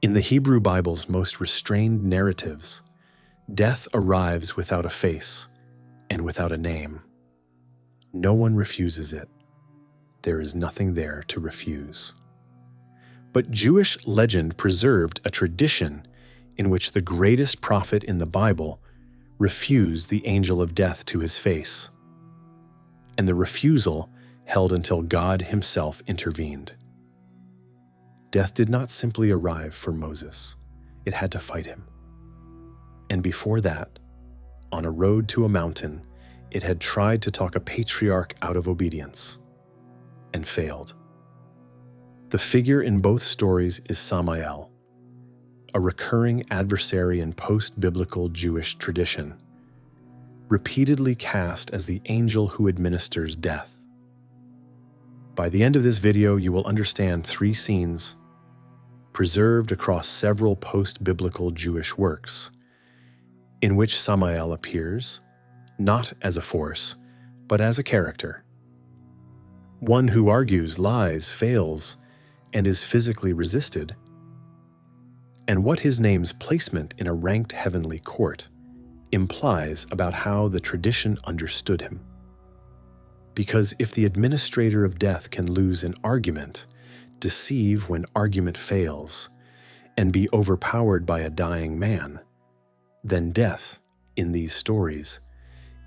In the Hebrew Bible's most restrained narratives, death arrives without a face and without a name. No one refuses it. There is nothing there to refuse. But Jewish legend preserved a tradition in which the greatest prophet in the Bible refused the angel of death to his face, and the refusal held until God himself intervened. Death did not simply arrive for Moses. It had to fight him. And before that, on a road to a mountain, it had tried to talk a patriarch out of obedience, and failed. The figure in both stories is Samael, a recurring adversary in post-biblical Jewish tradition, repeatedly cast as the angel who administers death. By the end of this video, you will understand 3 scenes preserved across several post-biblical Jewish works, in which Samael appears, not as a force, but as a character. One who argues, lies, fails, and is physically resisted, and what his name's placement in a ranked heavenly court implies about how the tradition understood him. Because if the administrator of death can lose an argument, deceive when argument fails, and be overpowered by a dying man, then death, in these stories,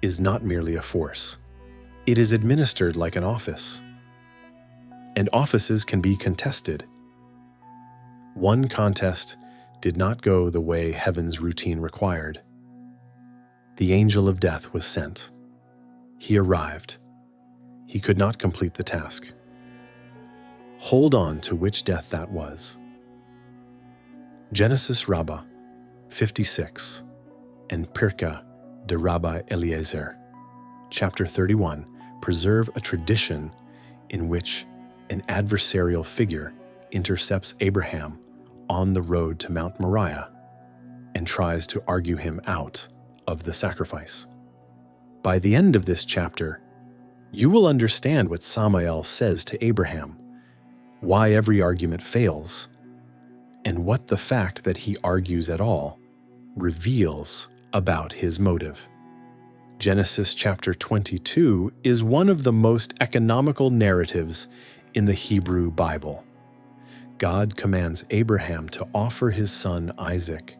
is not merely a force. It is administered like an office. And offices can be contested. One contest did not go the way heaven's routine required. The angel of death was sent. He arrived. He could not complete the task. Hold on to which death that was. Genesis Rabbah 56 and Pirke, de-Rabbi Eliezer, chapter 31, preserve a tradition in which an adversarial figure intercepts Abraham on the road to Mount Moriah and tries to argue him out of the sacrifice. By the end of this chapter, you will understand what Samael says to Abraham, why every argument fails, and what the fact that he argues at all reveals about his motive. Genesis chapter 22 is one of the most economical narratives in the Hebrew Bible. God commands Abraham to offer his son Isaac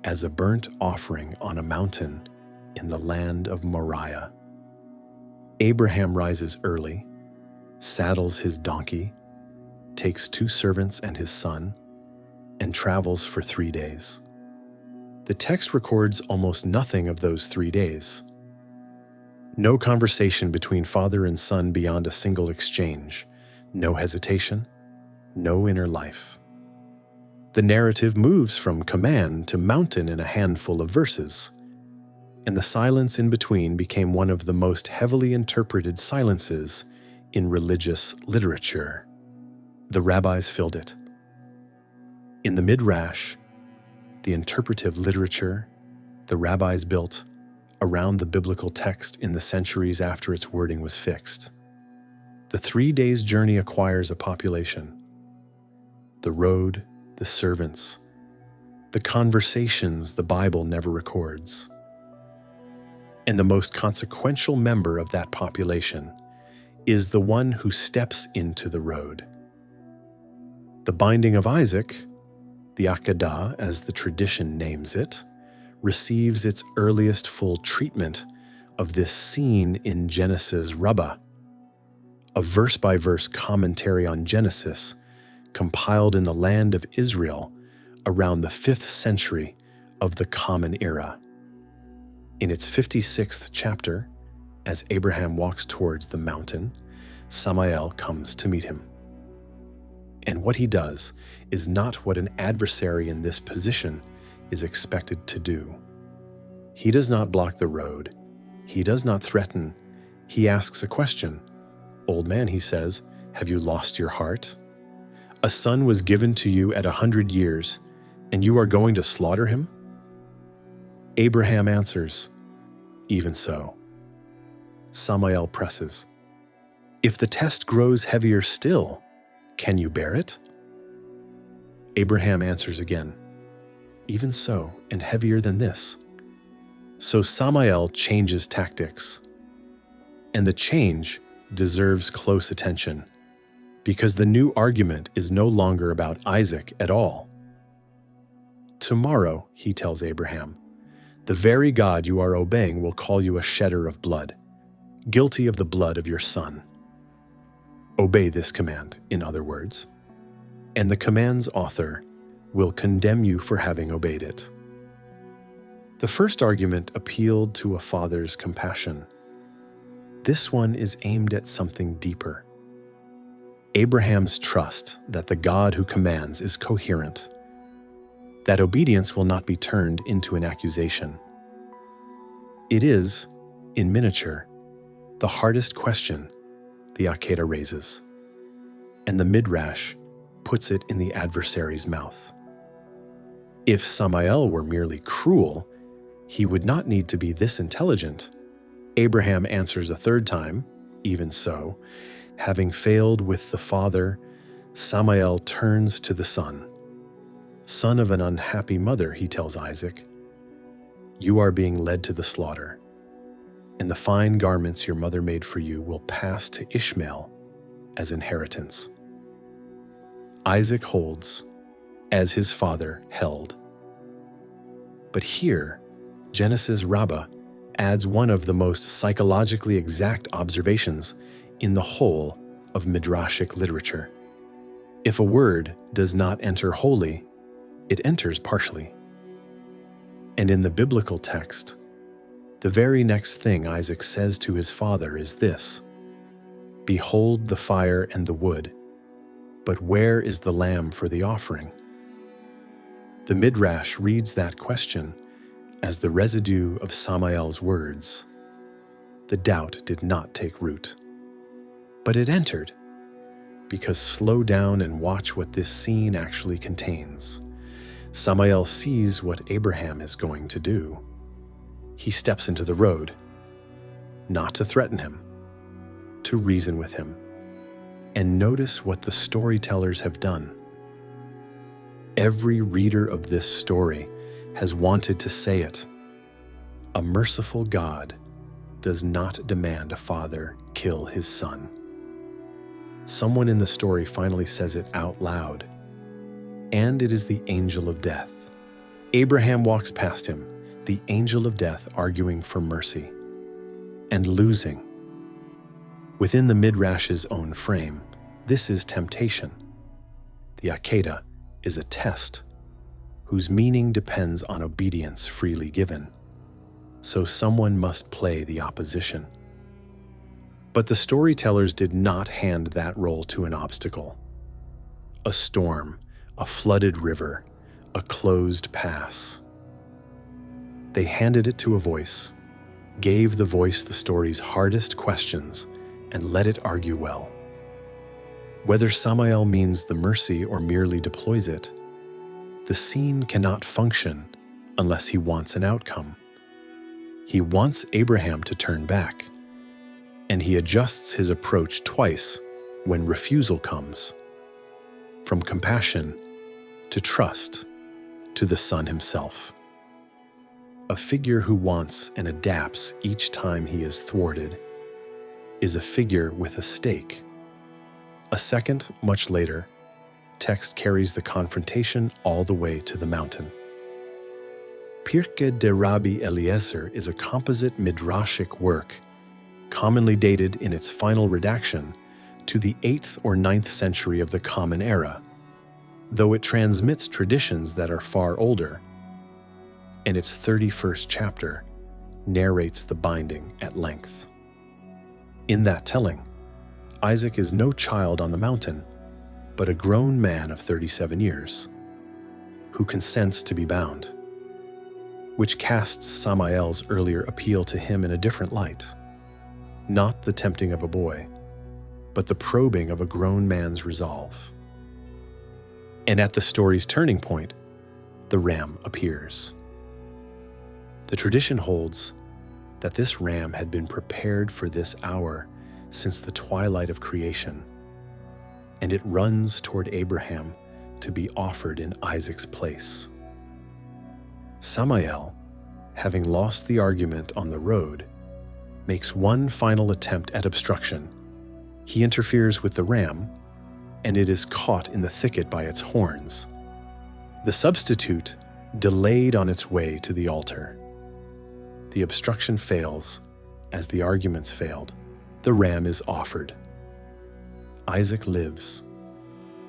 as a burnt offering on a mountain in the land of Moriah. Abraham rises early, saddles his donkey, takes 2 servants and his son, and travels for 3 days. The text records almost nothing of those 3 days. No conversation between father and son beyond a single exchange, no hesitation, no inner life. The narrative moves from command to mountain in a handful of verses, and the silence in between became one of the most heavily interpreted silences in religious literature. The rabbis filled it. In the Midrash, the interpretive literature the rabbis built around the biblical text in the centuries after its wording was fixed, the 3 days' journey acquires a population. The road, the servants, the conversations the Bible never records. And the most consequential member of that population is the one who steps into the road. The binding of Isaac, the Akedah as the tradition names it, receives its earliest full treatment of this scene in Genesis Rabbah, a verse-by-verse commentary on Genesis compiled in the land of Israel around the 5th century of the Common Era. In its 56th chapter, as Abraham walks towards the mountain, Samael comes to meet him. And what he does is not what an adversary in this position is expected to do. He does not block the road. He does not threaten. He asks a question. "Old man," he says, "have you lost your heart? A son was given to you at 100 years, and you are going to slaughter him?" Abraham answers, "Even so." Samael presses, "If the test grows heavier still, can you bear it?" Abraham answers again, "Even so, and heavier than this." So Samael changes tactics. And the change deserves close attention, because the new argument is no longer about Isaac at all. "Tomorrow," he tells Abraham, "the very God you are obeying will call you a shedder of blood, guilty of the blood of your son." Obey this command, in other words, and the command's author will condemn you for having obeyed it. The first argument appealed to a father's compassion. This one is aimed at something deeper. Abraham's trust that the God who commands is coherent, that obedience will not be turned into an accusation. It is, in miniature, the hardest question the Accusation raises, and the Midrash puts it in the adversary's mouth. If Samael were merely cruel, he would not need to be this intelligent. Abraham answers a third time, "Even so." Having failed with the father, Samael turns to the son. "Son of an unhappy mother," he tells Isaac, "you are being led to the slaughter, and the fine garments your mother made for you will pass to Ishmael as inheritance." Isaac holds as his father held. But here, Genesis Rabbah adds one of the most psychologically exact observations in the whole of Midrashic literature. If a word does not enter wholly, it enters partially. And in the biblical text, the very next thing Isaac says to his father is this: "Behold the fire and the wood, but where is the lamb for the offering?" The Midrash reads that question as the residue of Samael's words. The doubt did not take root. But it entered, because slow down and watch what this scene actually contains. Samael sees what Abraham is going to do. He steps into the road, not to threaten him, to reason with him. And notice what the storytellers have done. Every reader of this story has wanted to say it. A merciful God does not demand a father kill his son. Someone in the story finally says it out loud, and it is the angel of death. Abraham walks past him, the angel of death arguing for mercy, and losing. Within the Midrash's own frame, this is temptation. The Accusation is a test, whose meaning depends on obedience freely given. So someone must play the opposition. But the storytellers did not hand that role to an obstacle. A storm, a flooded river, a closed pass. They handed it to a voice, gave the voice the story's hardest questions, and let it argue well. Whether Samael means the mercy or merely deploys it, the scene cannot function unless he wants an outcome. He wants Abraham to turn back, and he adjusts his approach twice when refusal comes, from compassion to trust to the son himself. A figure who wants and adapts each time he is thwarted is a figure with a stake. A second, much later, text carries the confrontation all the way to the mountain. Pirke de-Rabbi Eliezer is a composite midrashic work, commonly dated in its final redaction to the 8th or 9th century of the Common Era, though it transmits traditions that are far older, and its 31st chapter narrates the binding at length. In that telling, Isaac is no child on the mountain, but a grown man of 37 years, who consents to be bound, which casts Samael's earlier appeal to him in a different light. Not the tempting of a boy, but the probing of a grown man's resolve. And at the story's turning point, the ram appears. The tradition holds that this ram had been prepared for this hour since the twilight of creation, and it runs toward Abraham to be offered in Isaac's place. Samael, having lost the argument on the road, makes one final attempt at obstruction. He interferes with the ram, and it is caught in the thicket by its horns. The substitute delayed on its way to the altar. The obstruction fails, as the arguments failed. The ram is offered. Isaac lives,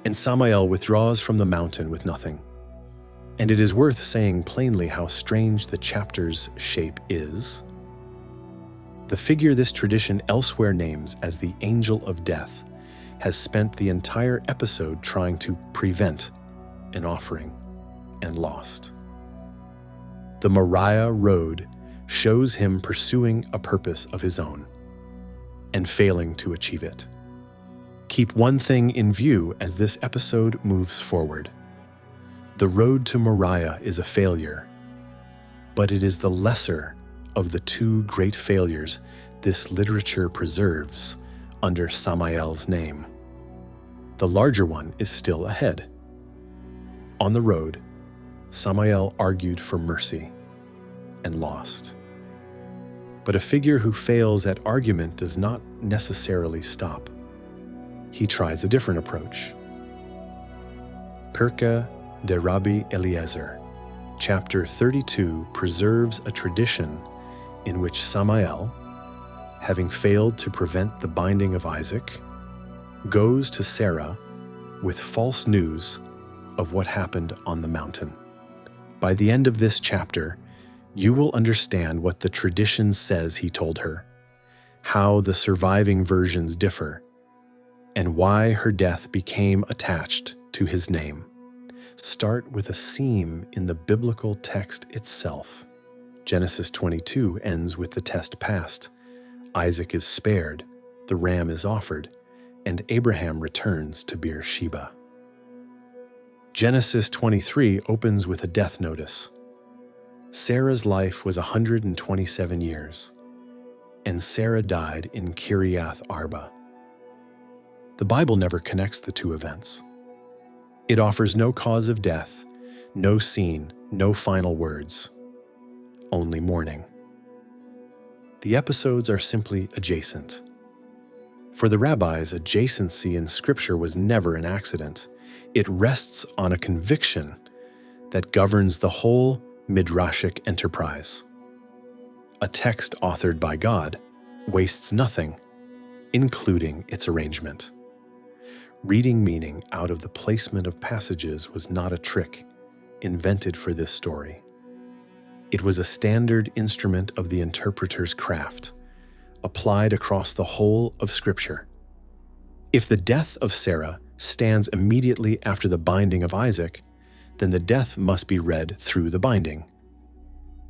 and Samael withdraws from the mountain with nothing. And it is worth saying plainly how strange the chapter's shape is. The figure this tradition elsewhere names as the angel of death has spent the entire episode trying to prevent an offering and lost. The Moriah road shows him pursuing a purpose of his own and failing to achieve it. Keep one thing in view as this episode moves forward. The road to Moriah is a failure, but it is the lesser of the two great failures this literature preserves under Samael's name. The larger one is still ahead. On the road, Samael argued for mercy and lost. But a figure who fails at argument does not necessarily stop. He tries a different approach. Pirke, de-Rabbi Eliezer, chapter 32 preserves a tradition in which Samael, having failed to prevent the binding of Isaac, goes to Sarah with false news of what happened on the mountain. By the end of this chapter, you will understand what the tradition says he told her, how the surviving versions differ, and why her death became attached to his name. Start with a seam in the biblical text itself. Genesis 22 ends with the test passed. Isaac is spared, the ram is offered, and Abraham returns to Beersheba. Genesis 23 opens with a death notice. Sarah's life was 127 years, and Sarah died in Kiriath Arba. The Bible never connects the two events. It offers no cause of death, no scene, no final words, only mourning. The episodes are simply adjacent. For the rabbis, adjacency in Scripture was never an accident. It rests on a conviction that governs the whole Midrashic enterprise. A text authored by God wastes nothing, including its arrangement. Reading meaning out of the placement of passages was not a trick invented for this story. It was a standard instrument of the interpreter's craft, applied across the whole of Scripture. If the death of Sarah stands immediately after the binding of Isaac, then the death must be read through the binding.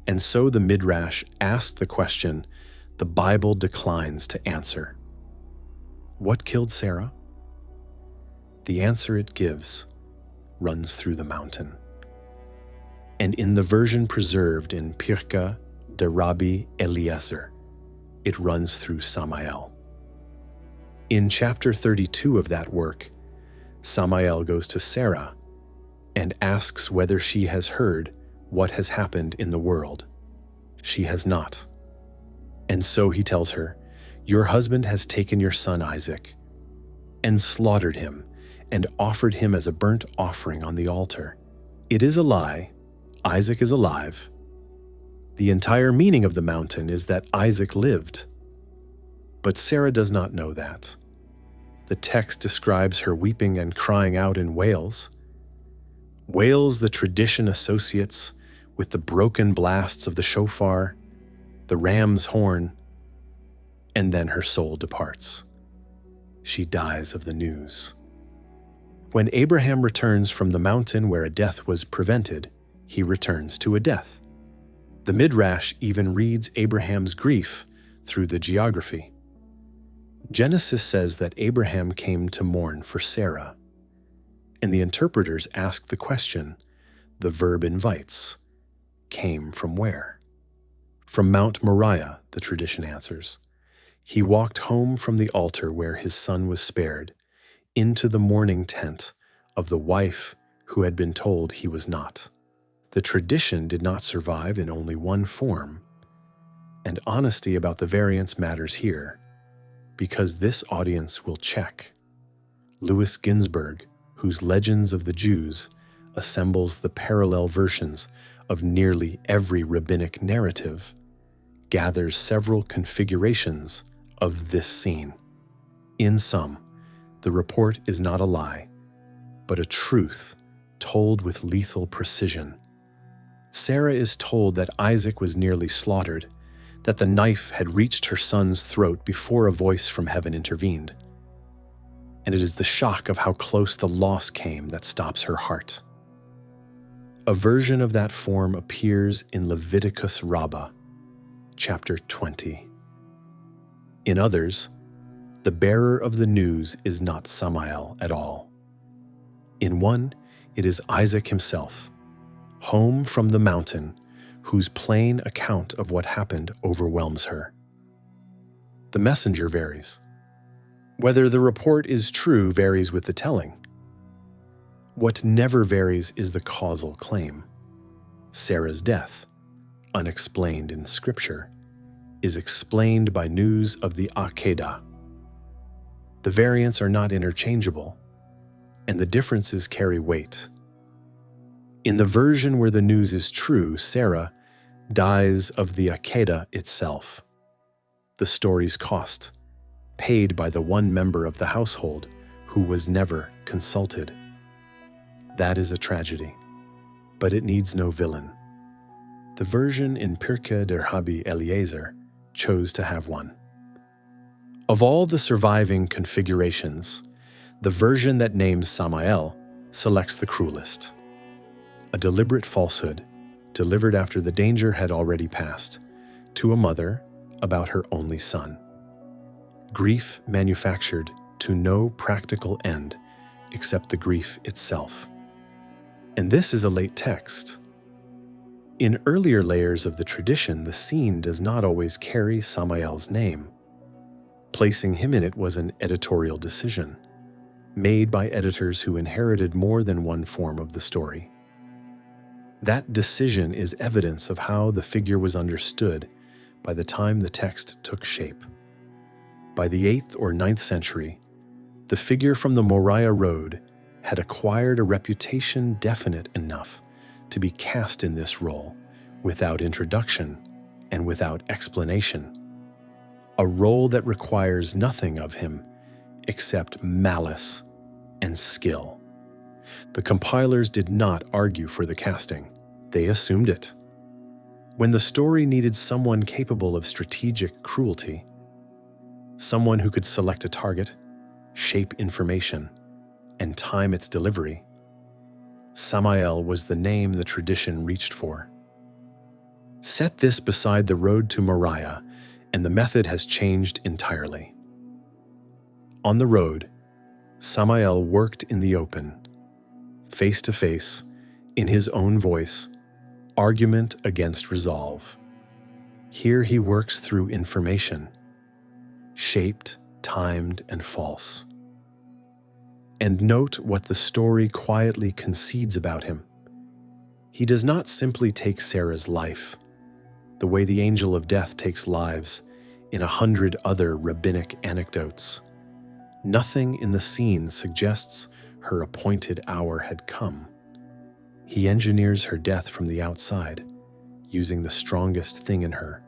And so the Midrash asked the question the Bible declines to answer. What killed Sarah? The answer it gives runs through the mountain. And in the version preserved in Pirke, de-Rabbi Eliezer, it runs through Samael. In chapter 32 of that work, Samael goes to Sarah and asks whether she has heard what has happened in the world. She has not. And so he tells her, "Your husband has taken your son Isaac and slaughtered him and offered him as a burnt offering on the altar. It is a lie. Isaac is alive. The entire meaning of the mountain is that Isaac lived." But Sarah does not know that. The text describes her weeping and crying out in wails. Wails the tradition associates with the broken blasts of the shofar, the ram's horn, and then her soul departs. She dies of the news. When Abraham returns from the mountain where a death was prevented, he returns to a death. The Midrash even reads Abraham's grief through the geography. Genesis says that Abraham came to mourn for Sarah, and the interpreters ask the question the verb invites, came from where? From Mount Moriah, the tradition answers. He walked home from the altar where his son was spared, into the mourning tent of the wife who had been told he was not. The tradition did not survive in only one form, and honesty about the variance matters here, because this audience will check. Louis Ginzberg, whose Legends of the Jews assembles the parallel versions of nearly every rabbinic narrative, gathers several configurations of this scene. In sum, the report is not a lie, but a truth told with lethal precision. Sarah is told that Isaac was nearly slaughtered, that the knife had reached her son's throat before a voice from heaven intervened. And it is the shock of how close the loss came that stops her heart. A version of that form appears in Leviticus Rabbah, chapter 20. In others, the bearer of the news is not Samael at all. In one, it is Isaac himself, home from the mountain, whose plain account of what happened overwhelms her. The messenger varies. Whether the report is true varies with the telling. What never varies is the causal claim. Sarah's death, unexplained in Scripture, is explained by news of the Akedah. The variants are not interchangeable, and the differences carry weight. In the version where the news is true, Sarah dies of the Akedah itself, the story's cost, paid by the one member of the household who was never consulted. That is a tragedy, but it needs no villain. The version in Pirke de-Rabbi Eliezer chose to have one. Of all the surviving configurations, the version that names Samael selects the cruelest. A deliberate falsehood, delivered after the danger had already passed, to a mother about her only son. Grief manufactured to no practical end except the grief itself. And this is a late text. In earlier layers of the tradition, the scene does not always carry Samael's name. Placing him in it was an editorial decision, made by editors who inherited more than one form of the story. That decision is evidence of how the figure was understood by the time the text took shape. By the 8th or 9th century, the figure from the Moriah Road had acquired a reputation definite enough to be cast in this role without introduction and without explanation. A role that requires nothing of him except malice and skill. The compilers did not argue for the casting. They assumed it. When the story needed someone capable of strategic cruelty, someone who could select a target, shape information, and time its delivery, Samael was the name the tradition reached for. Set this beside the road to Moriah, and the method has changed entirely. On the road, Samael worked in the open, face to face, in his own voice, argument against resolve. Here he works through information, shaped, timed, and false. And note what the story quietly concedes about him. He does not simply take Sarah's life, the way the angel of death takes lives in 100 other rabbinic anecdotes. Nothing in the scene suggests her appointed hour had come. He engineers her death from the outside, using the strongest thing in her,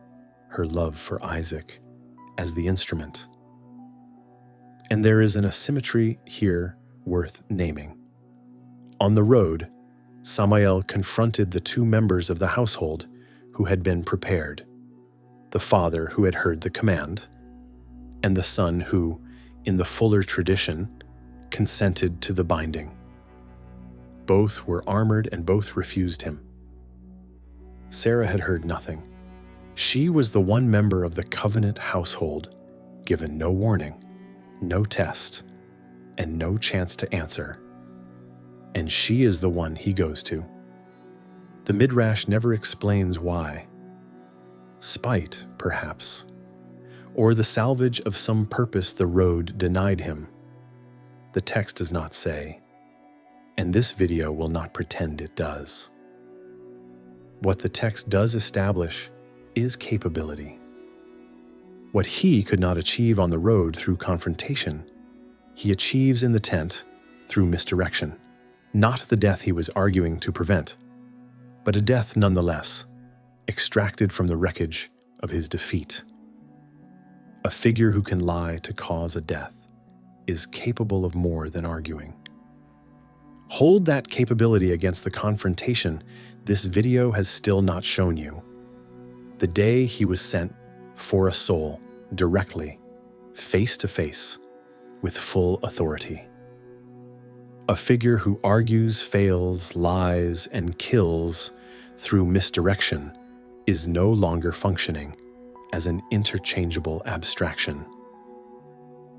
her love for Isaac, as the instrument. And there is an asymmetry here worth naming. On the road, Samael confronted the two members of the household who had been prepared, the father who had heard the command, and the son who, in the fuller tradition, consented to the binding. Both were armored and both refused him. Sarah had heard nothing. She was the one member of the covenant household given no warning, no test, and no chance to answer. And she is the one he goes to. The Midrash never explains why. Spite, perhaps, or the salvage of some purpose the road denied him. The text does not say. and this video will not pretend it does. What the text does establish is capability. What he could not achieve on the road through confrontation, he achieves in the tent through misdirection. Not the death he was arguing to prevent, but a death nonetheless, extracted from the wreckage of his defeat. A figure who can lie to cause a death is capable of more than arguing. Hold that capability against the confrontation this video has still not shown you. The day he was sent for a soul, directly, face to face, with full authority. A figure who argues, fails, lies, and kills through misdirection is no longer functioning as an interchangeable abstraction.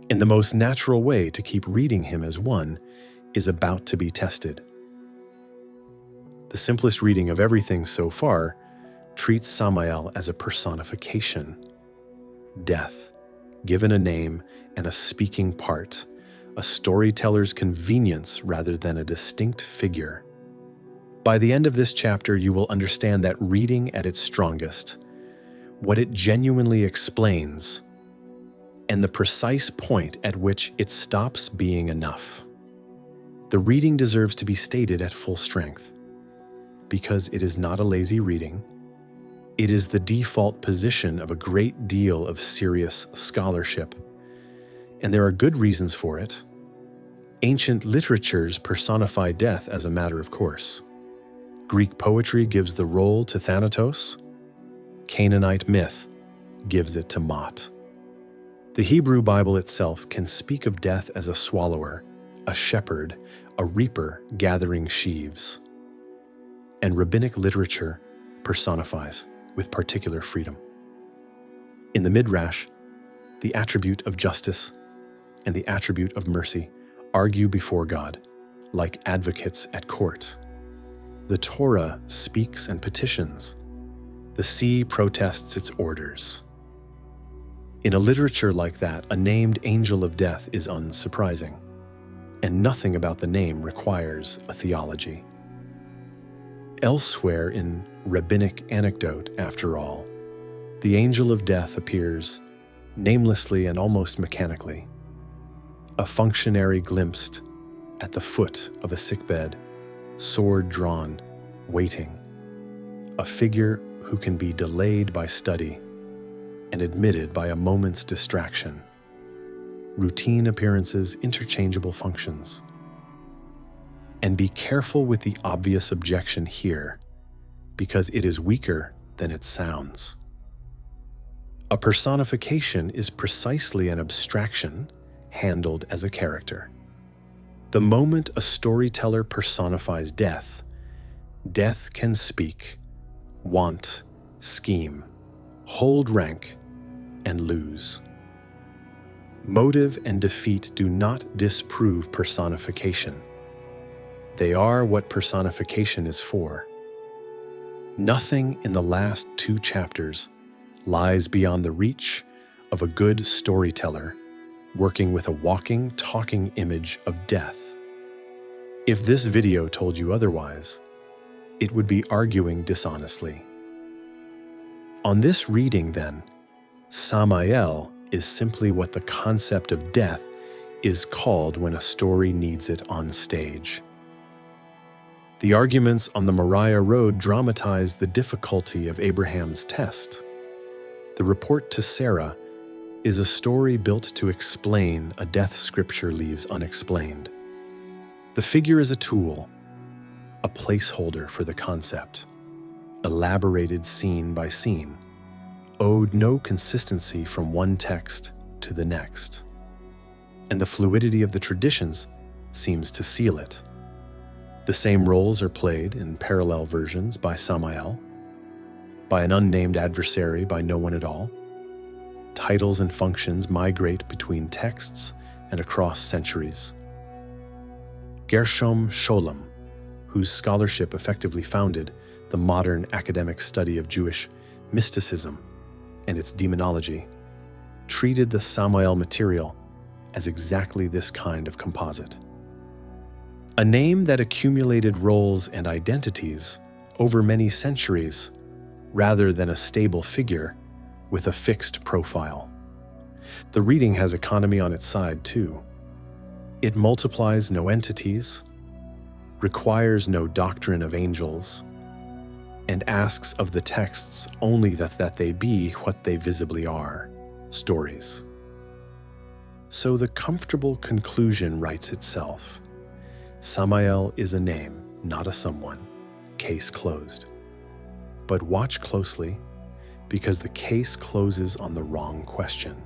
And the most natural way to keep reading him as one is about to be tested. The simplest reading of everything so far treats Samael as a personification. Death, given a name and a speaking part, a storyteller's convenience rather than a distinct figure. By the end of this chapter, you will understand that reading at its strongest, what it genuinely explains, and the precise point at which it stops being enough. The reading deserves to be stated at full strength, because it is not a lazy reading. It is the default position of a great deal of serious scholarship, and there are good reasons for it. Ancient literatures personify death as a matter of course. Greek poetry gives the role to Thanatos. Canaanite myth gives it to Mot. The Hebrew Bible itself can speak of death as a swallower, a shepherd, a reaper gathering sheaves. And rabbinic literature personifies with particular freedom. In the Midrash, the attribute of justice and the attribute of mercy argue before God, like advocates at court. The Torah speaks and petitions. The sea protests its orders. In a literature like that, a named angel of death is unsurprising, and nothing about the name requires a theology. Elsewhere in rabbinic anecdote, after all, the angel of death appears namelessly and almost mechanically. A functionary glimpsed at the foot of a sickbed, sword drawn, waiting. A figure who can be delayed by study and admitted by a moment's distraction. Routine appearances, interchangeable functions. And be careful with the obvious objection here, because it is weaker than it sounds. A personification is precisely an abstraction handled as a character. The moment a storyteller personifies death, death can speak, want, scheme, hold rank, and lose. Motive and defeat do not disprove personification. They are what personification is for. Nothing in the last 2 chapters lies beyond the reach of a good storyteller working with a walking, talking image of death. If this video told you otherwise, it would be arguing dishonestly. On this reading, then, Samael is simply what the concept of death is called when a story needs it on stage. The arguments on the Moriah road dramatize the difficulty of Abraham's test. The report to Sarah is a story built to explain a death scripture leaves unexplained. The figure is a tool, a placeholder for the concept, elaborated scene by scene, owed no consistency from one text to the next, and the fluidity of the traditions seems to seal it. The same roles are played in parallel versions by Samael, by an unnamed adversary by no one at all. Titles and functions migrate between texts and across centuries. Gershom Scholem, whose scholarship effectively founded the modern academic study of Jewish mysticism and its demonology, treated the Samael material as exactly this kind of composite. A name that accumulated roles and identities over many centuries, rather than a stable figure with a fixed profile. The reading has economy on its side, too. It multiplies no entities, requires no doctrine of angels, and asks of the texts only that they be what they visibly are, stories. So the comfortable conclusion writes itself. Samael is a name, not a someone. Case closed. But watch closely, because the case closes on the wrong question.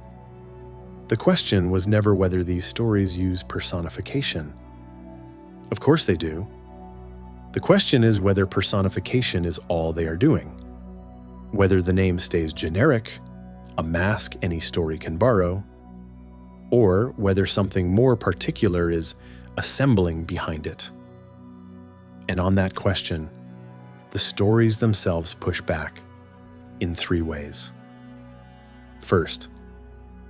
The question was never whether these stories use personification. Of course they do. The question is whether personification is all they are doing, whether the name stays generic, a mask any story can borrow, or whether something more particular is assembling behind it. And on that question, the stories themselves push back in 3 ways. First,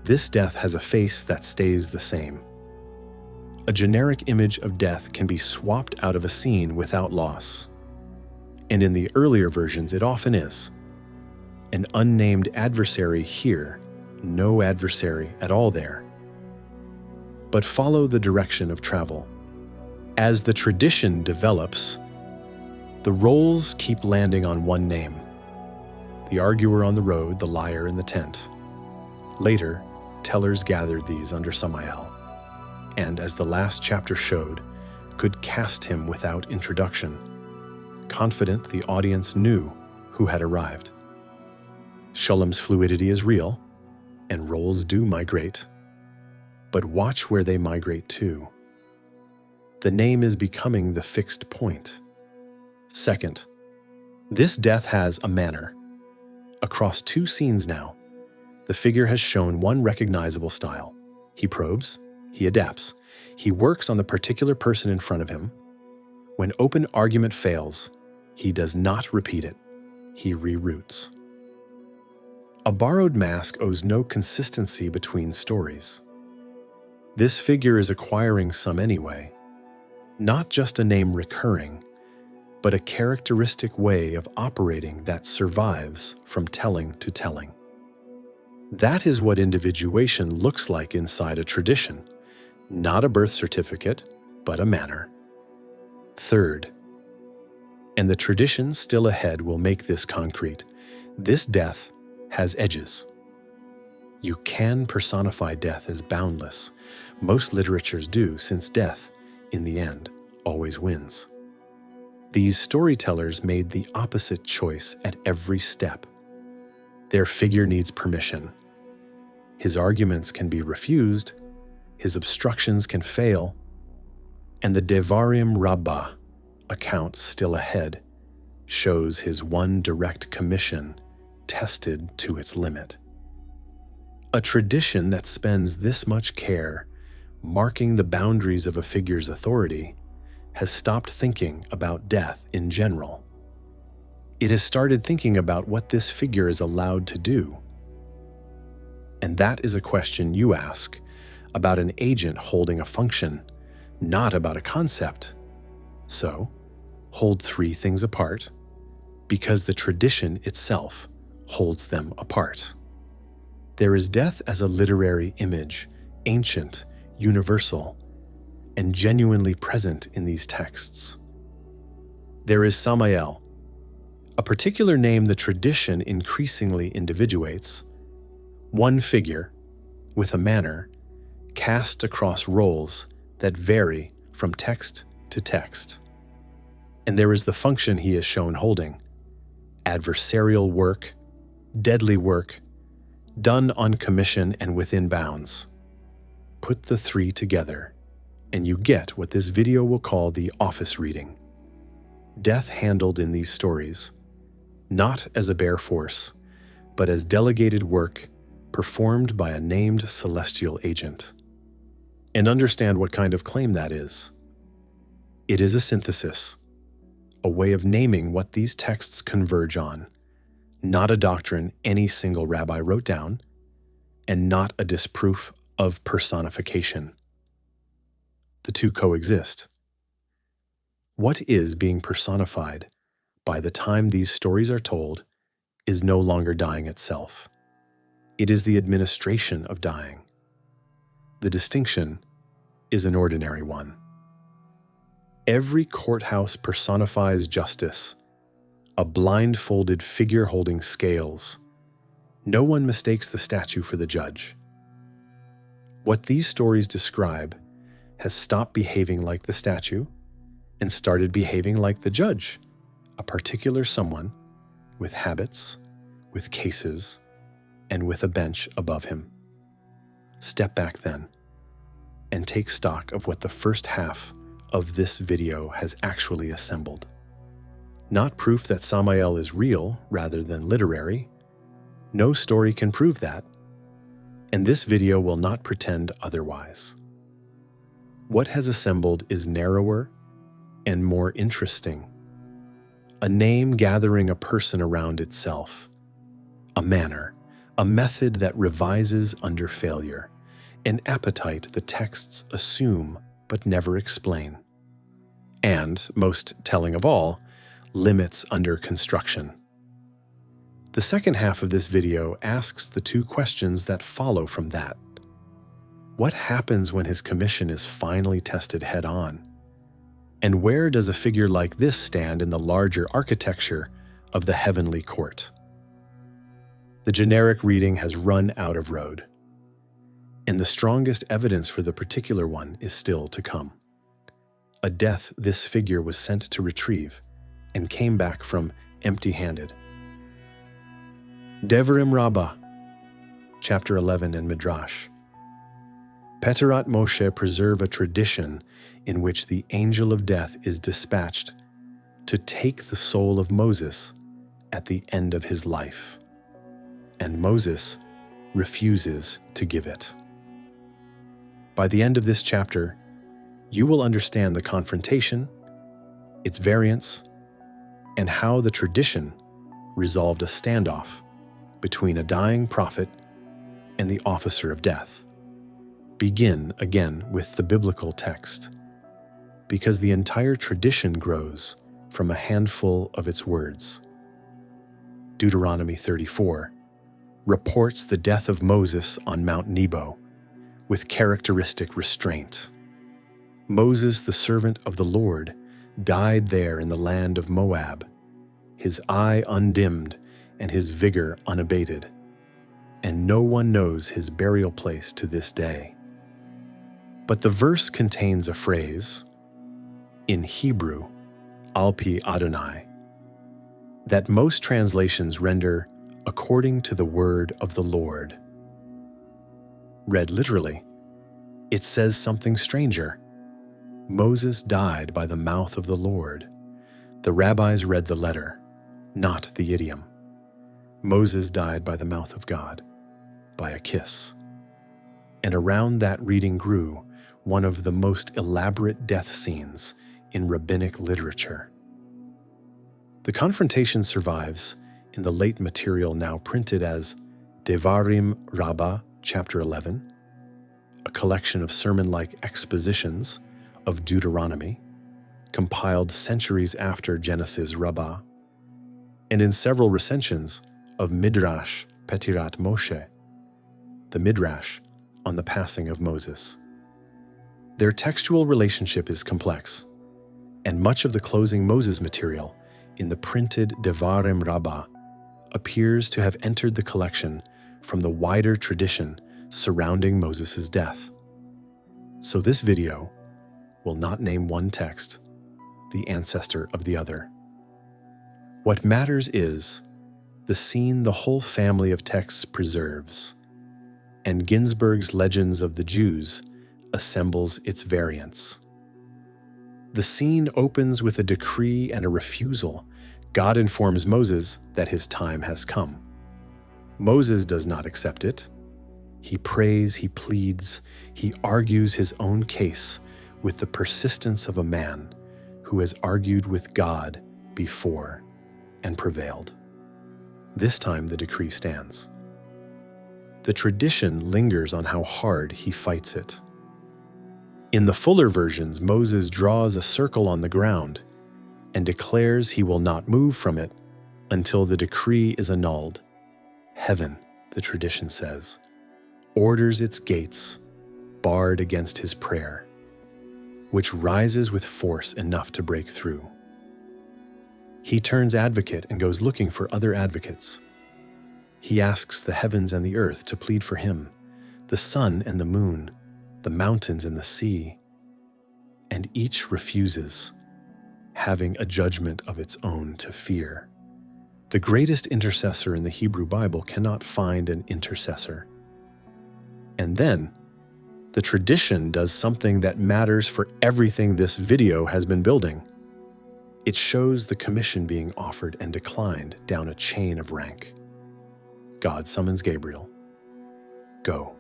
this death has a face that stays the same. A generic image of death can be swapped out of a scene without loss. And in the earlier versions, it often is. An unnamed adversary here, no adversary at all there. But follow the direction of travel. As the tradition develops, the roles keep landing on one name. The arguer on the road, the liar in the tent. Later, tellers gathered these under Samael, and as the last chapter showed, could cast him without introduction, confident the audience knew who had arrived. Shulam's fluidity is real, and roles do migrate. But watch where they migrate to. The name is becoming the fixed point. Second, this death has a manner. Across 2 scenes now, the figure has shown one recognizable style. He probes, he adapts, he works on the particular person in front of him. When open argument fails, he does not repeat it, he reroutes. A borrowed mask owes no consistency between stories. This figure is acquiring some anyway, not just a name recurring, but a characteristic way of operating that survives from telling to telling. That is what individuation looks like inside a tradition, not a birth certificate, but a manner. Third, and the tradition still ahead will make this concrete, this death has edges. You can personify death as boundless. Most literatures do, since death, in the end, always wins. These storytellers made the opposite choice at every step. Their figure needs permission. His arguments can be refused, his obstructions can fail, and the Devarim Rabbah account still ahead shows his one direct commission tested to its limit. A tradition that spends this much care marking the boundaries of a figure's authority has stopped thinking about death in general. It has started thinking about what this figure is allowed to do. And that is a question you ask about an agent holding a function, not about a concept. So, hold 3 things apart, because the tradition itself holds them apart. There is death as a literary image, ancient, universal, and genuinely present in these texts. There is Samael, a particular name the tradition increasingly individuates, one figure, with a manner, cast across roles that vary from text to text. And there is the function he is shown holding, adversarial work, deadly work, done on commission and within bounds. Put the 3 together, and you get what this video will call the office reading. Death handled in these stories, not as a bare force, but as delegated work performed by a named celestial agent. And understand what kind of claim that is. It is a synthesis, a way of naming what these texts converge on, not a doctrine any single rabbi wrote down, and not a disproof of personification. The 2 coexist. What is being personified by the time these stories are told is no longer dying itself. It is the administration of dying. The distinction is an ordinary one. Every courthouse personifies justice, a blindfolded figure holding scales. No one mistakes the statue for the judge. What these stories describe has stopped behaving like the statue and started behaving like the judge, a particular someone with habits, with cases, and with a bench above him. Step back then and take stock of what the first half of this video has actually assembled. Not proof that Samael is real rather than literary. No story can prove that, and this video will not pretend otherwise. What has assembled is narrower and more interesting. A name gathering a person around itself, a manner, a method that revises under failure, an appetite the texts assume but never explain, and, most telling of all, limits under construction. The second half of this video asks the two questions that follow from that. What happens when his commission is finally tested head-on? And where does a figure like this stand in the larger architecture of the heavenly court? The generic reading has run out of road, and the strongest evidence for the particular one is still to come. A death this figure was sent to retrieve and came back from empty-handed. Devarim Rabbah, chapter 11 in Midrash. Petirat Moshe preserve a tradition in which the angel of death is dispatched to take the soul of Moses at the end of his life, and Moses refuses to give it. By the end of this chapter, you will understand the confrontation, its variance, and how the tradition resolved a standoff between a dying prophet and the officer of death. Begin again with the biblical text, because the entire tradition grows from a handful of its words. Deuteronomy 34 reports the death of Moses on Mount Nebo with characteristic restraint. Moses, the servant of the Lord, died there in the land of Moab, his eye undimmed and his vigor unabated, and no one knows his burial place to this day. But the verse contains a phrase, in Hebrew, Al Pi Adonai, that most translations render according to the word of the Lord. Read literally, it says something stranger. Moses died by the mouth of the Lord. The rabbis read the letter, not the idiom. Moses died by the mouth of God, by a kiss. And around that reading grew one of the most elaborate death scenes in rabbinic literature. The confrontation survives in the late material now printed as Devarim Rabbah, chapter 11, a collection of sermon-like expositions of Deuteronomy, compiled centuries after Genesis Rabbah, and in several recensions of Midrash Petirat Moshe, the Midrash on the passing of Moses. Their textual relationship is complex, and much of the closing Moses material in the printed Devarim Rabbah appears to have entered the collection from the wider tradition surrounding Moses' death. So this video will not name one text, the ancestor of the other. What matters is the scene the whole family of texts preserves, and Ginsburg's Legends of the Jews assembles its variants. The scene opens with a decree and a refusal. God informs Moses that his time has come. Moses does not accept it. He prays, he pleads, he argues his own case with the persistence of a man who has argued with God before and prevailed. This time the decree stands. The tradition lingers on how hard he fights it. In the fuller versions, Moses draws a circle on the ground and declares he will not move from it until the decree is annulled. Heaven, the tradition says, orders its gates, barred against his prayer, which rises with force enough to break through. He turns advocate and goes looking for other advocates. He asks the heavens and the earth to plead for him, the sun and the moon, the mountains and the sea, and each refuses, having a judgment of its own to fear. The greatest intercessor in the Hebrew Bible cannot find an intercessor. And then, the tradition does something that matters for everything this video has been building. It shows the commission being offered and declined down a chain of rank. God summons Gabriel. Go,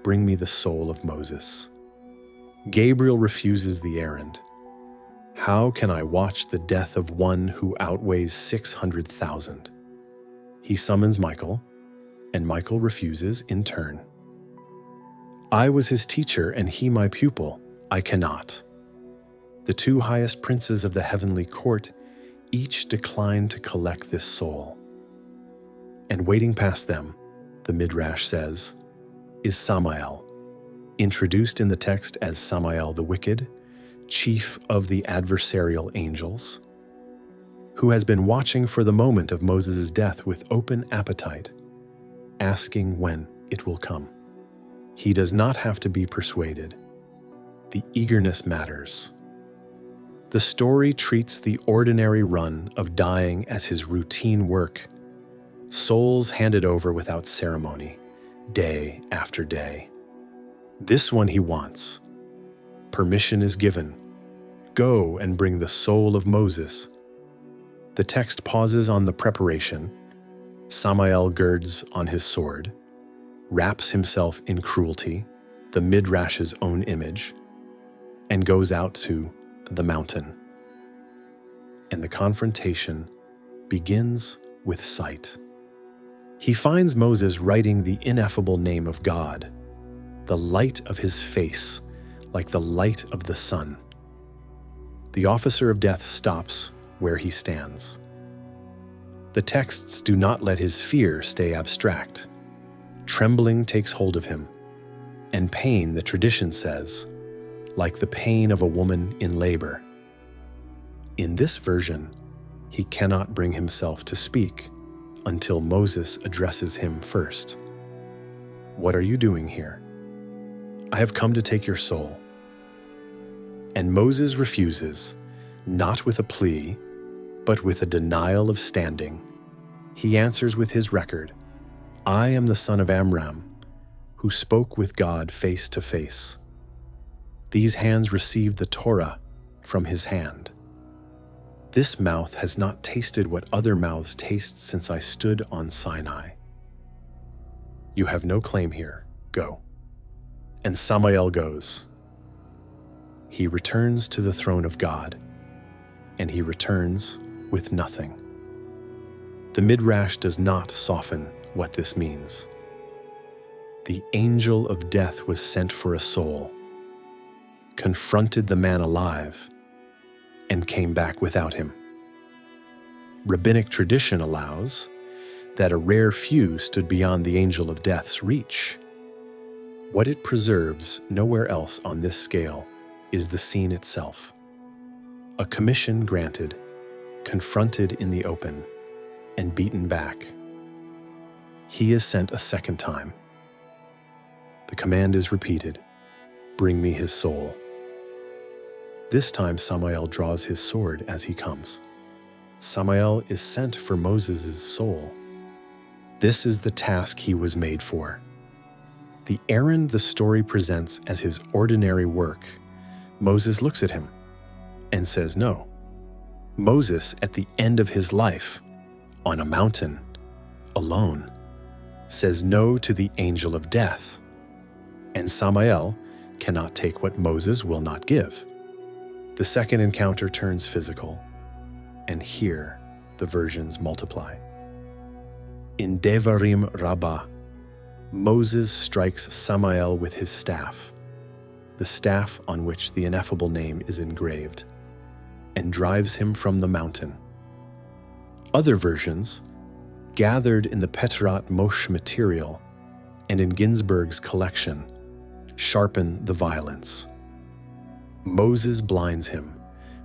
bring me the soul of Moses. Gabriel refuses the errand. How can I watch the death of one who outweighs 600,000? He summons Michael, and Michael refuses in turn. I was his teacher and he my pupil. I cannot. The two highest princes of the heavenly court each decline to collect this soul. And waiting past them, the Midrash says, is Samael, introduced in the text as Samael the wicked, chief of the adversarial angels, who has been watching for the moment of Moses' death with open appetite, asking when it will come. He does not have to be persuaded. The eagerness matters. The story treats the ordinary run of dying as his routine work, souls handed over without ceremony, day after day. This one he wants. Permission is given. Go and bring the soul of Moses. The text pauses on the preparation. Samael girds on his sword, wraps himself in cruelty, the Midrash's own image, and goes out to the mountain. And the confrontation begins with sight. He finds Moses writing the ineffable name of God, the light of his face, like the light of the sun. The officer of death stops where he stands. The texts do not let his fear stay abstract. Trembling takes hold of him, and pain, the tradition says, like the pain of a woman in labor. In this version, he cannot bring himself to speak until Moses addresses him first. What are you doing here? I have come to take your soul. And Moses refuses, not with a plea, but with a denial of standing. He answers with his record, I am the son of Amram, who spoke with God face to face. These hands received the Torah from his hand. This mouth has not tasted what other mouths taste since I stood on Sinai. You have no claim here. Go. And Samael goes. He returns to the throne of God, and he returns with nothing. The Midrash does not soften what this means. The angel of death was sent for a soul, confronted the man alive, and came back without him. Rabbinic tradition allows that a rare few stood beyond the angel of death's reach. What it preserves nowhere else on this scale is the scene itself. A commission granted, confronted in the open, and beaten back. He is sent a second time. The command is repeated, bring me his soul. This time Samael draws his sword as he comes. Samael is sent for Moses' soul. This is the task he was made for. The errand the story presents as his ordinary work, Moses looks at him and says no. Moses, at the end of his life, on a mountain, alone, says no to the angel of death, and Samael cannot take what Moses will not give. The second encounter turns physical, and here the versions multiply. In Devarim Rabbah, Moses strikes Samael with his staff. the staff on which the ineffable name is engraved, and drives him from the mountain. Other versions, gathered in the Petirat Moshe material and in Ginsburg's collection, sharpen the violence. Moses blinds him.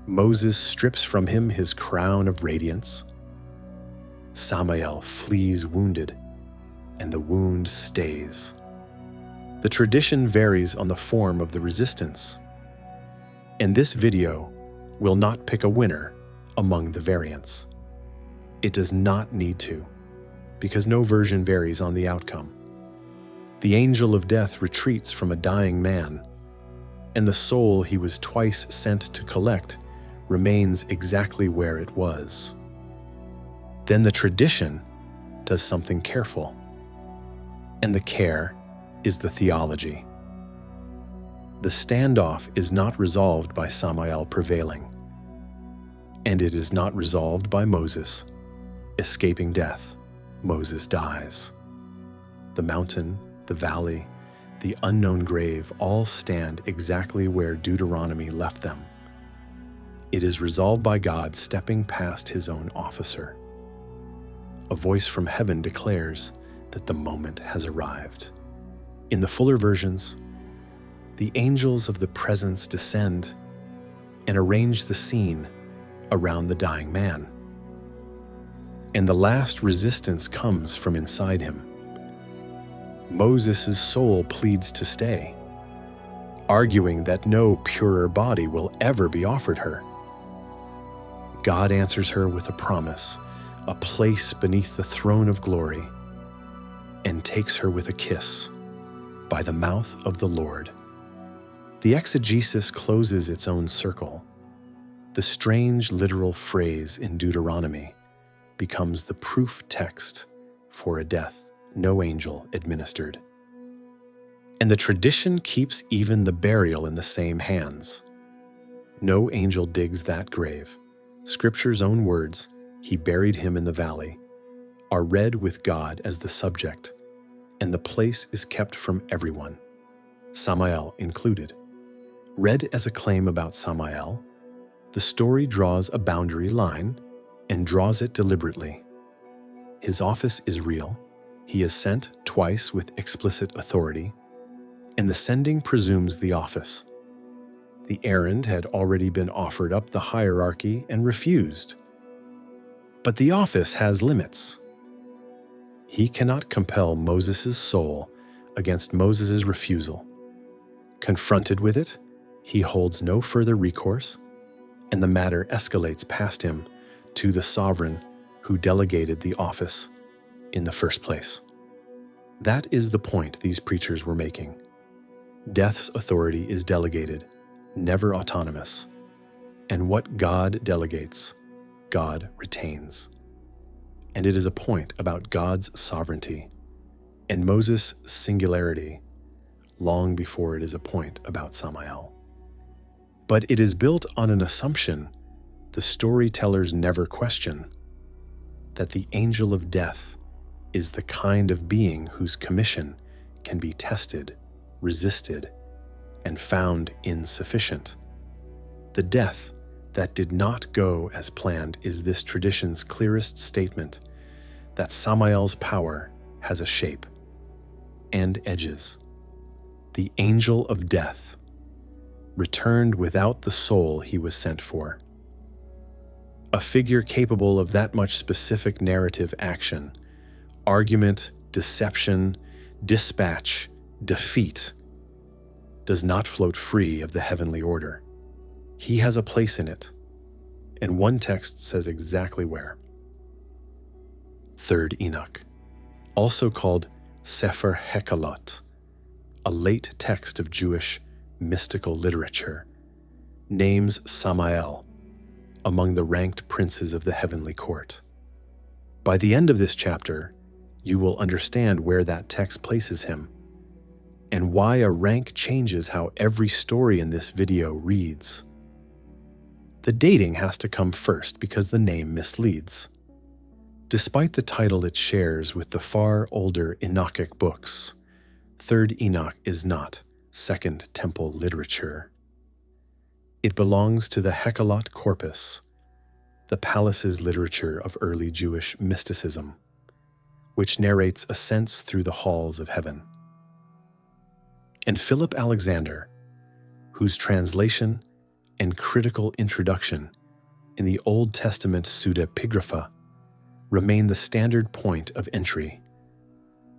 Moses strips from him his crown of radiance. Samael flees wounded, and the wound stays. The tradition varies on the form of the resistance, and this video will not pick a winner among the variants. It does not need to, because no version varies on the outcome. The angel of death retreats from a dying man, and the soul he was twice sent to collect remains exactly where it was. Then the tradition does something careful, and the care is the theology. The standoff is not resolved by Samael prevailing, and it is not resolved by Moses escaping death. Moses dies. The mountain, the valley, the unknown grave all stand exactly where Deuteronomy left them. It is resolved by God stepping past his own officer. A voice from heaven declares that the moment has arrived. In the fuller versions, the angels of the presence descend and arrange the scene around the dying man. And the last resistance comes from inside him. Moses' soul pleads to stay, arguing that no purer body will ever be offered her. God answers her with a promise, a place beneath the throne of glory, and takes her with a kiss by the mouth of the Lord. The exegesis closes its own circle. The strange literal phrase in Deuteronomy becomes the proof text for a death no angel administered. And the tradition keeps even the burial in the same hands. No angel digs that grave. Scripture's own words, "He buried him in the valley," are read with God as the subject, and the place is kept from everyone, Samael included. Read as a claim about Samael, the story draws a boundary line and draws it deliberately. His office is real. He is sent twice with explicit authority, and the sending presumes the office. The errand had already been offered up the hierarchy and refused. But the office has limits. He cannot compel Moses' soul against Moses' refusal. Confronted with it, he holds no further recourse, and the matter escalates past him to the sovereign who delegated the office in the first place. That is the point these preachers were making. Death's authority is delegated, never autonomous, and what God delegates, God retains. And it is a point about God's sovereignty and Moses' singularity long before it is a point about Samael. But it is built on an assumption the storytellers never question, that the angel of death is the kind of being whose commission can be tested, resisted, and found insufficient. The death that did not go as planned is this tradition's clearest statement that Samael's power has a shape and edges. The angel of death returned without the soul he was sent for. A figure capable of that much specific narrative action, argument, deception, dispatch, defeat, does not float free of the heavenly order. He has a place in it, and one text says exactly where. 3rd Enoch, also called Sefer Hekalot, a late text of Jewish mystical literature, names Samael among the ranked princes of the heavenly court. By the end of this chapter, you will understand where that text places him, and why a rank changes how every story in this video reads. The dating has to come first because the name misleads. Despite the title it shares with the far older Enochic books, 3rd Enoch is not Second Temple literature. It belongs to the Heckalot corpus, the palace's literature of early Jewish mysticism, which narrates ascents through the halls of heaven. And Philip Alexander, whose translation and critical introduction in the Old Testament pseudepigrapha remain the standard point of entry,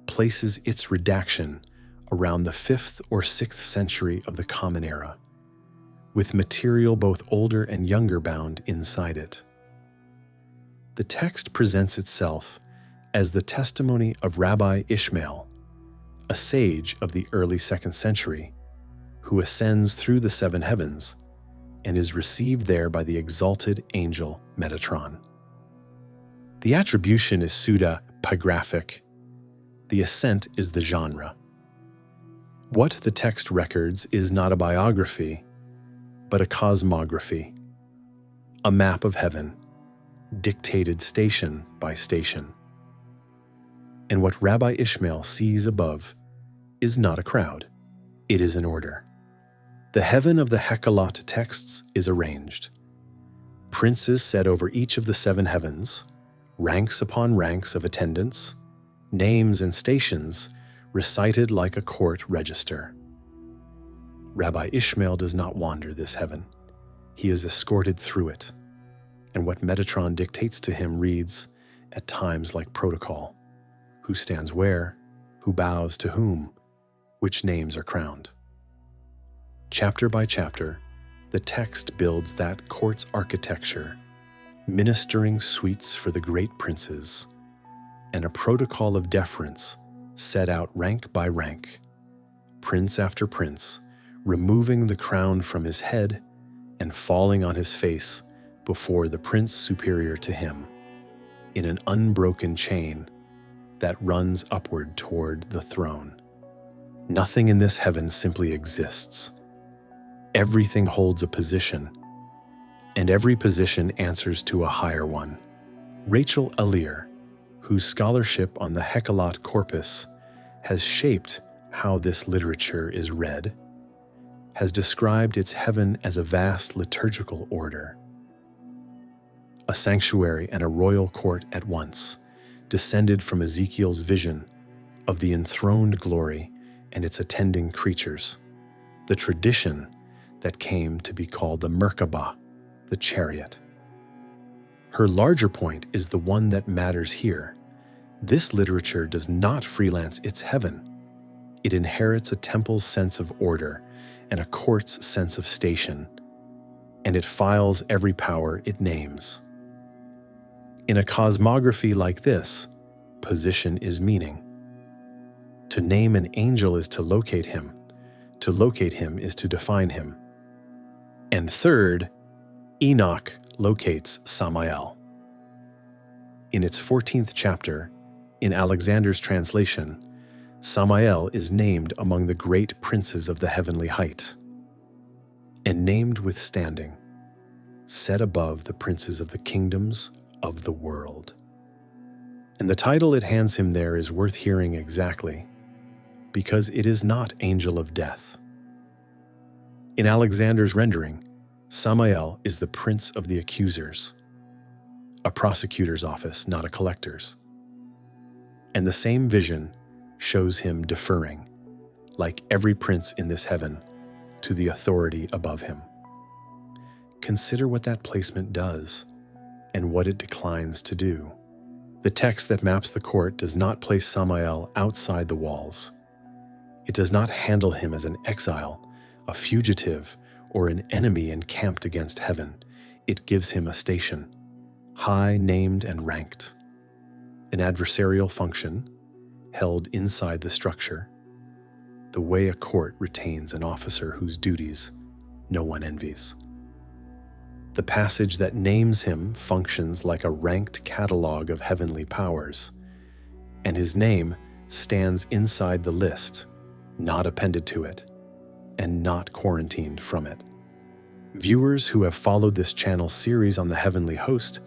places its redaction around the 5th or 6th century of the Common Era, with material both older and younger bound inside it. The text presents itself as the testimony of Rabbi Ishmael, a sage of the early 2nd century, who ascends through the 7 heavens and is received there by the exalted angel Metatron. The attribution is pseudepigraphic. The ascent is the genre. What the text records is not a biography, but a cosmography, a map of heaven, dictated station by station. And what Rabbi Ishmael sees above is not a crowd, it is an order. The heaven of the Heckalot texts is arranged. Princes set over each of the 7 heavens, ranks upon ranks of attendants, names and stations recited like a court register. Rabbi Ishmael does not wander this heaven. He is escorted through it, and what Metatron dictates to him reads, at times like protocol: who stands where, who bows to whom, which names are crowned. Chapter by chapter, the text builds that court's architecture, ministering suites for the great princes, and a protocol of deference set out rank by rank, prince after prince, removing the crown from his head and falling on his face before the prince superior to him, in an unbroken chain that runs upward toward the throne. Nothing in this heaven simply exists. Everything holds a position, and every position answers to a higher one. Rachel Eliezer, whose scholarship on the Heckalot corpus has shaped how this literature is read, has described its heaven as a vast liturgical order, a sanctuary and a royal court at once, descended from Ezekiel's vision of the enthroned glory and its attending creatures, the tradition that came to be called the Merkabah, the chariot. Her larger point is the one that matters here. This literature does not freelance its heaven. It inherits a temple's sense of order and a court's sense of station, and it files every power it names. In a cosmography like this, position is meaning. To name an angel is to locate him. To locate him is to define him. And third, Enoch locates Samael. In its 14th chapter, in Alexander's translation, Samael is named among the great princes of the heavenly height, and named with standing, set above the princes of the kingdoms of the world. And the title it hands him there is worth hearing exactly, because it is not angel of death. In Alexander's rendering, Samael is the prince of the accusers, a prosecutor's office, not a collector's. And the same vision shows him deferring, like every prince in this heaven, to the authority above him. Consider what that placement does and what it declines to do. The text that maps the court does not place Samael outside the walls. It does not handle him as an exile, a fugitive, or an enemy encamped against heaven. It gives him a station, high named and ranked, an adversarial function held inside the structure, the way a court retains an officer whose duties no one envies. The passage that names him functions like a ranked catalog of heavenly powers, and his name stands inside the list, not appended to it, and not quarantined from it. Viewers who have followed this channel series on the heavenly host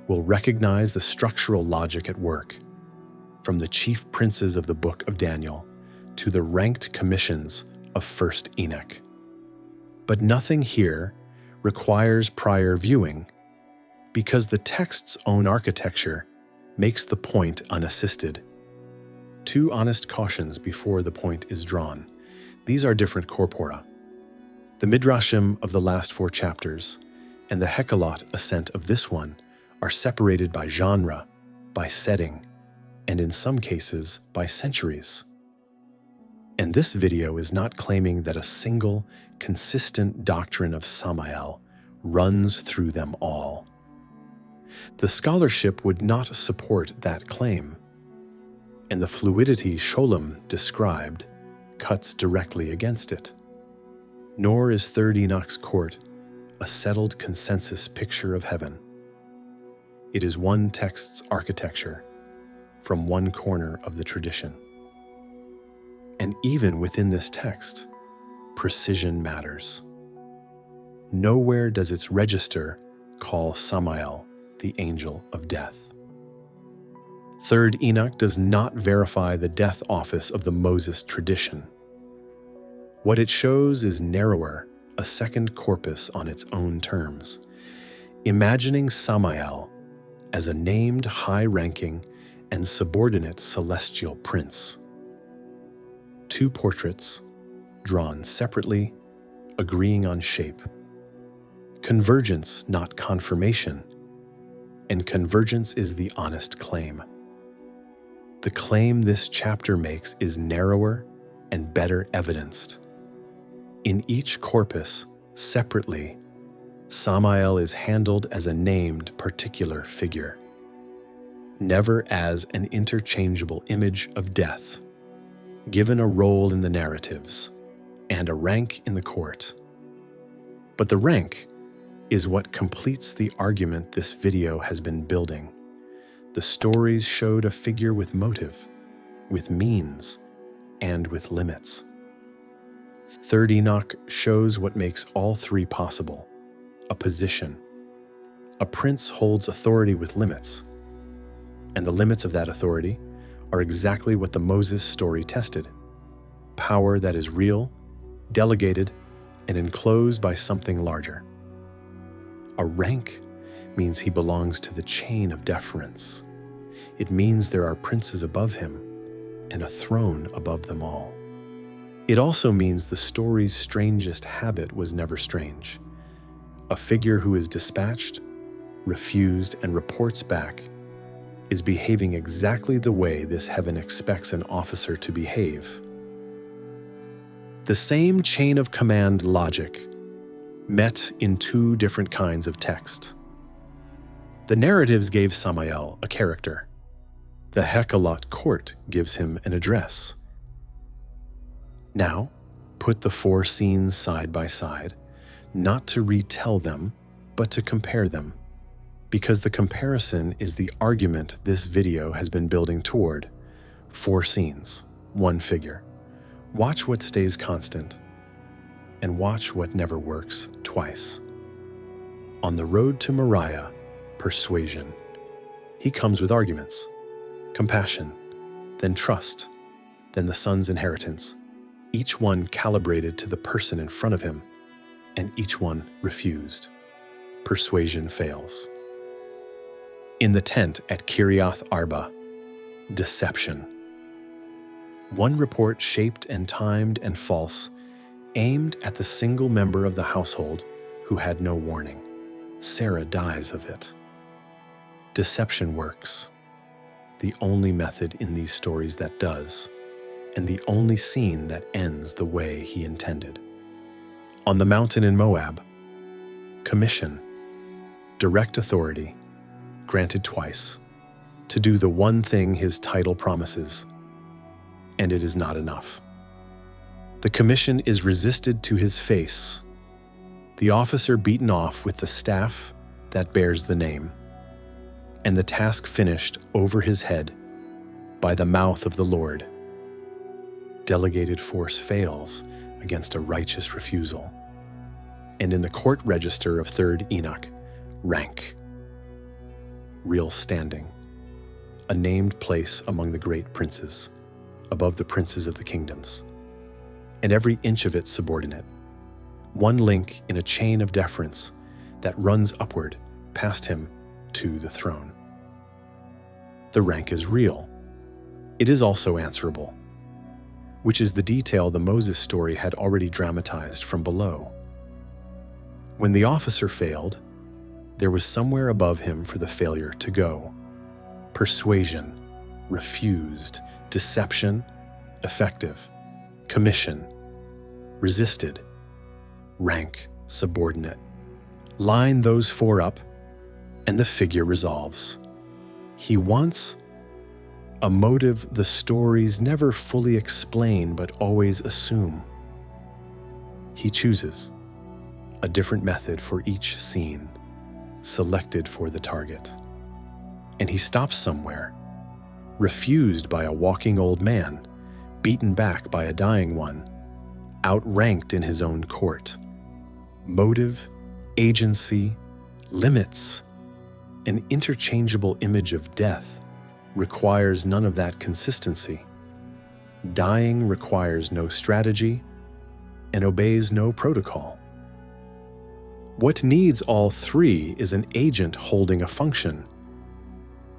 will recognize the structural logic at work, from the chief princes of the book of Daniel to the ranked commissions of 1st Enoch. But nothing here requires prior viewing, because the text's own architecture makes the point unassisted. 2 honest cautions before the point is drawn. These are different corpora. The midrashim of the last 4 chapters and the Hekkelot ascent of this one are separated by genre, by setting, and in some cases by centuries. And this video is not claiming that a single, consistent doctrine of Samael runs through them all. The scholarship would not support that claim, and the fluidity Sholem described cuts directly against it. Nor is 3rd Enoch's court a settled consensus picture of heaven. It is one text's architecture from one corner of the tradition. And even within this text, precision matters. Nowhere does its register call Samael the angel of death. 3rd Enoch does not verify the death office of the Moses tradition. What it shows is narrower, a second corpus on its own terms, imagining Samael as a named high-ranking and subordinate celestial prince. 2 portraits, drawn separately, agreeing on shape. Convergence, not confirmation, and convergence is the honest claim. The claim this chapter makes is narrower and better evidenced. In each corpus, separately, Samael is handled as a named particular figure, never as an interchangeable image of death, given a role in the narratives and a rank in the court. But the rank is what completes the argument this video has been building. The stories showed a figure with motive, with means, and with limits. 3rd Enoch shows what makes all 3 possible: a position. A prince holds authority with limits, and the limits of that authority are exactly what the Moses story tested: power that is real, delegated, and enclosed by something larger. A rank means he belongs to the chain of deference. It means there are princes above him and a throne above them all. It also means the story's strangest habit was never strange. A figure who is dispatched, refused, and reports back is behaving exactly the way this heaven expects an officer to behave. The same chain of command logic met in 2 different kinds of text. The narratives gave Samael a character. The Hekkelot court gives him an address. Now, put the 4 scenes side by side, not to retell them, but to compare them, because the comparison is the argument this video has been building toward. 4 scenes, 1 figure. Watch what stays constant, and watch what never works twice. On the road to Moriah, persuasion. He comes with arguments, compassion, then trust, then the son's inheritance, each one calibrated to the person in front of him, and each one refused. Persuasion fails. In the tent at Kiriath Arba, deception. 1 report shaped and timed and false, aimed at the single member of the household who had no warning. Sarah dies of it. Deception works, the only method in these stories that does, and the only scene that ends the way he intended. On the mountain in Moab, commission, direct authority, granted twice, to do the one thing his title promises, and it is not enough. The commission is resisted to his face, the officer beaten off with the staff that bears the name, and the task finished over his head by the mouth of the Lord. Delegated force fails against a righteous refusal. And in the court register of 3rd Enoch, rank, real standing, a named place among the great princes, above the princes of the kingdoms. and every inch of it subordinate. One link in a chain of deference that runs upward past him to the throne. The rank is real. It is also answerable, which is the detail the Moses story had already dramatized from below. When the officer failed, there was somewhere above him for the failure to go. Persuasion, refused, deception, effective, commission, resisted, rank, subordinate. Line those four up, and the figure resolves. He wants a motive the stories never fully explain but always assume. He chooses a different method for each scene, selected for the target. And he stops somewhere, refused by a walking old man, beaten back by a dying one, outranked in his own court. Motive, agency, limits, an interchangeable image of death requires none of that consistency. Dying requires no strategy and obeys no protocol. What needs all three is an agent holding a function,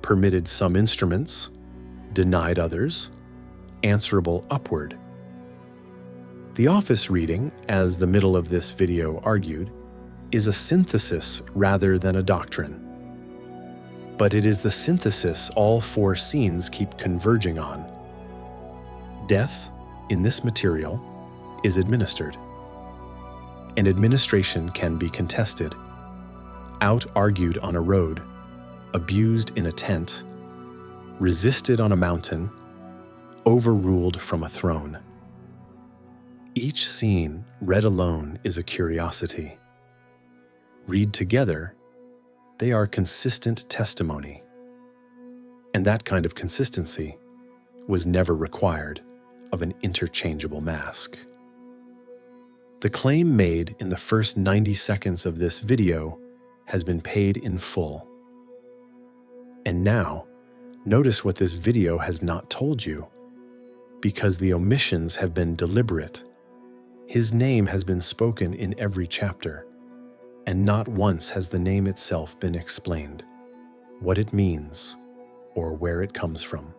permitted some instruments, denied others, answerable upward. The office reading, as the middle of this video argued, is a synthesis rather than a doctrine. But it is the synthesis all four scenes keep converging on. Death, in this material, is administered. And administration can be contested, out-argued on a road, abused in a tent, resisted on a mountain, overruled from a throne. Each scene, read alone, is a curiosity. Read together, they are consistent testimony. And that kind of consistency was never required of an interchangeable mask. The claim made in the first 90 seconds of this video has been paid in full. And now, notice what this video has not told you, because the omissions have been deliberate. His name has been spoken in every chapter, and not once has the name itself been explained, what it means, or where it comes from.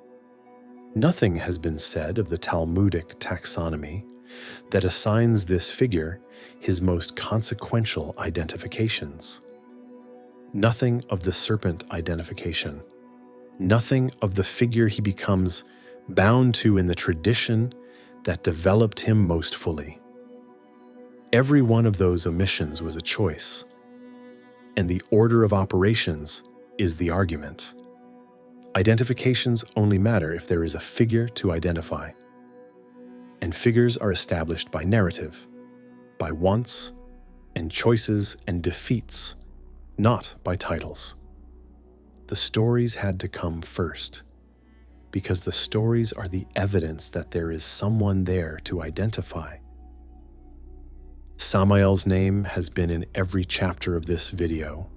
Nothing has been said of the Talmudic taxonomy that assigns this figure his most consequential identifications. Nothing of the serpent identification. Nothing of the figure he becomes bound to in the tradition that developed him most fully. Every one of those omissions was a choice, and the order of operations is the argument. Identifications only matter if there is a figure to identify, and figures are established by narrative, by wants and choices and defeats, not by titles. The stories had to come first, because the stories are the evidence that there is someone there to identify. Samael's name has been in every chapter of this video,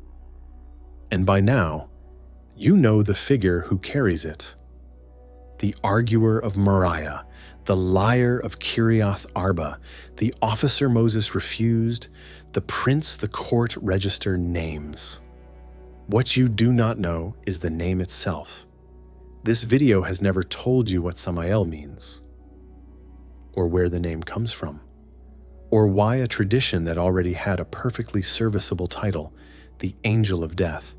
and by now, you know the figure who carries it. The arguer of Moriah, the liar of Kiriath Arba, the officer Moses refused, the prince the court register names. What you do not know is the name itself. This video has never told you what Samael means, or where the name comes from, or why a tradition that already had a perfectly serviceable title, the Angel of Death,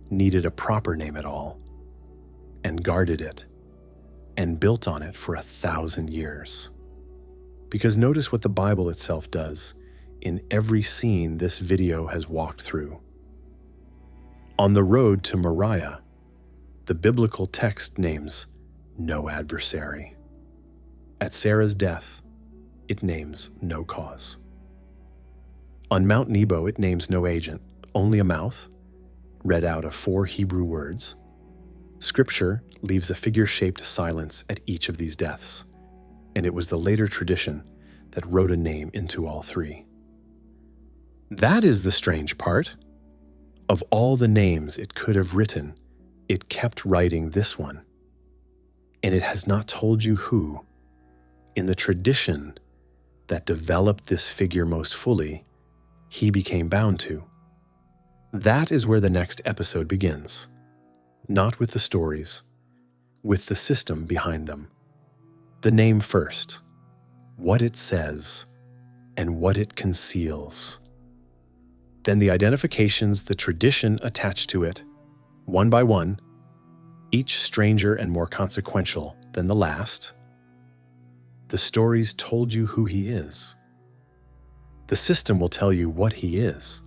needed a proper name at all, and guarded it, and built on it for 1,000 years. Because notice what the Bible itself does in every scene this video has walked through. On the road to Moriah, the biblical text names no adversary. At Sarah's death, it names no cause. On Mount Nebo, it names no agent, only a mouth, read out of 4 Hebrew words. Scripture leaves a figure-shaped silence at each of these deaths, and it was the later tradition that wrote a name into all 3. That is the strange part. Of all the names it could have written, it kept writing this one. And it has not told you who. In the tradition, that developed this figure most fully, he became bound to. That is where the next episode begins. Not with the stories, with the system behind them. The name first, what it says, and what it conceals. Then the identifications, the tradition attached to it, one by one, each stranger and more consequential than the last. The stories told you who he is. The system will tell you what he is.